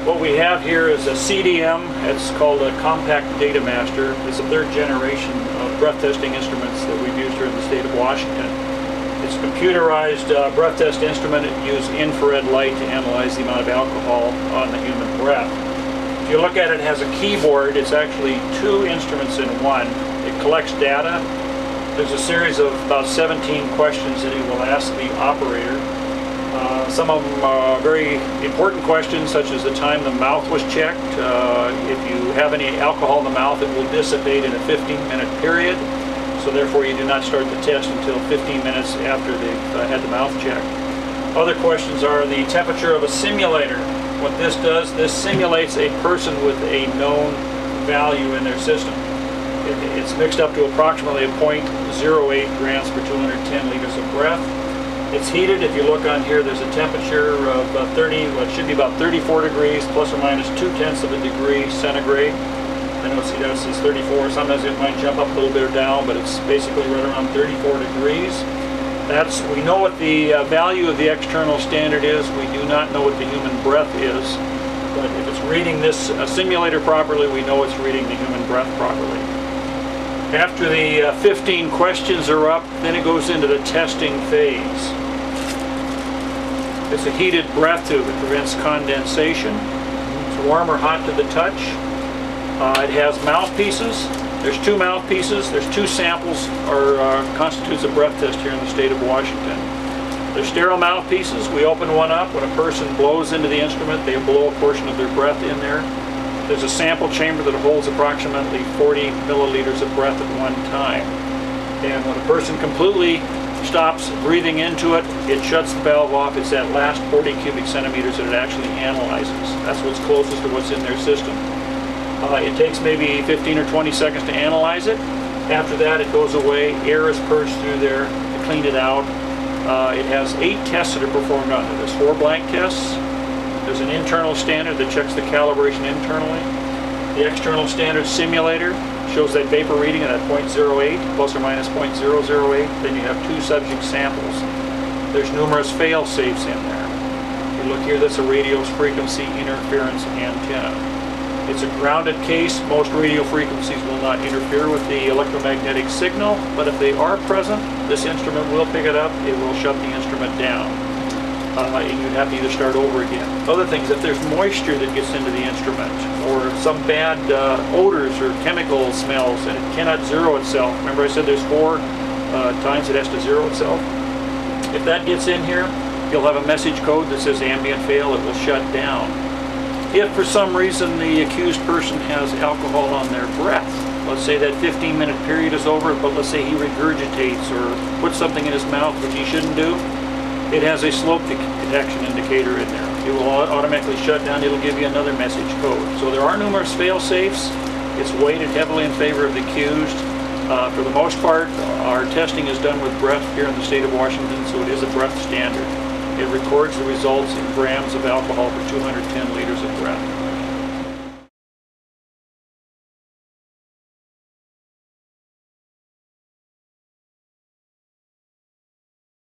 What we have here is a CDM. It's called a Compact Data Master. It's a third generation of breath testing instruments that we've used here in the state of Washington. It's a computerized breath test instrument. It uses infrared light to analyze the amount of alcohol on the human breath. If you look at it, it has a keyboard. It's actually two instruments in one. It collects data. There's a series of about 17 questions that it will ask the operator. Some of them are very important questions, such as the time the mouth was checked. If you have any alcohol in the mouth, it will dissipate in a 15-minute period. So therefore, you do not start the test until 15 minutes after they've had the mouth checked. Other questions are the temperature of a simulator. What this does, this simulates a person with a known value in their system. It's mixed up to approximately a 0.08 grams per 210 liters of breath. It's heated. If you look on here, there's a temperature of it should be about 34 degrees, plus or minus 0.2 of a degree centigrade. I know, see, that says 34. Sometimes it might jump up a little bit or down, but it's basically right around 34 degrees. We know what the value of the external standard is. We do not know what the human breath is. But if it's reading this simulator properly, we know it's reading the human breath properly. After the 15 questions are up, then it goes into the testing phase. It's a heated breath tube. It prevents condensation. It's warm or hot to the touch. It has mouthpieces. There's two mouthpieces. There's two samples, constitutes a breath test here in the state of Washington. There's sterile mouthpieces. We open one up. When a person blows into the instrument, they blow a portion of their breath in there. There's a sample chamber that holds approximately 40 milliliters of breath at one time. And when a person completely stops breathing into it, it shuts the valve off. It's that last 40 cubic centimeters that it actually analyzes. That's what's closest to what's in their system. It takes maybe 15 or 20 seconds to analyze it. After that, it goes away. Air is purged through there to clean it out. It has 8 tests that are performed on it. There's 4 blank tests. There's an internal standard that checks the calibration internally. The external standard simulator shows that vapor reading at 0.08, plus or minus 0.008. Then you have 2 subject samples. There's numerous fail-safes in there. If you look here, that's a radio frequency interference antenna. It's a grounded case. Most radio frequencies will not interfere with the electromagnetic signal, but if they are present, this instrument will pick it up. It will shut the instrument down. And you'd have to either start over again. Other things, if there's moisture that gets into the instrument, or some bad odors or chemical smells, and it cannot zero itself. Remember I said there's 4 times it has to zero itself? If that gets in here, you'll have a message code that says ambient fail. It will shut down. If for some reason the accused person has alcohol on their breath, let's say that 15-minute period is over, but let's say he regurgitates or puts something in his mouth which he shouldn't do, it has a slope detection indicator in there. It will automatically shut down. It'll give you another message code. So there are numerous fail-safes. It's weighted heavily in favor of the accused. For the most part, our testing is done with breath here in the state of Washington, so it is a breath standard. It records the results in grams of alcohol per 210 liters of breath.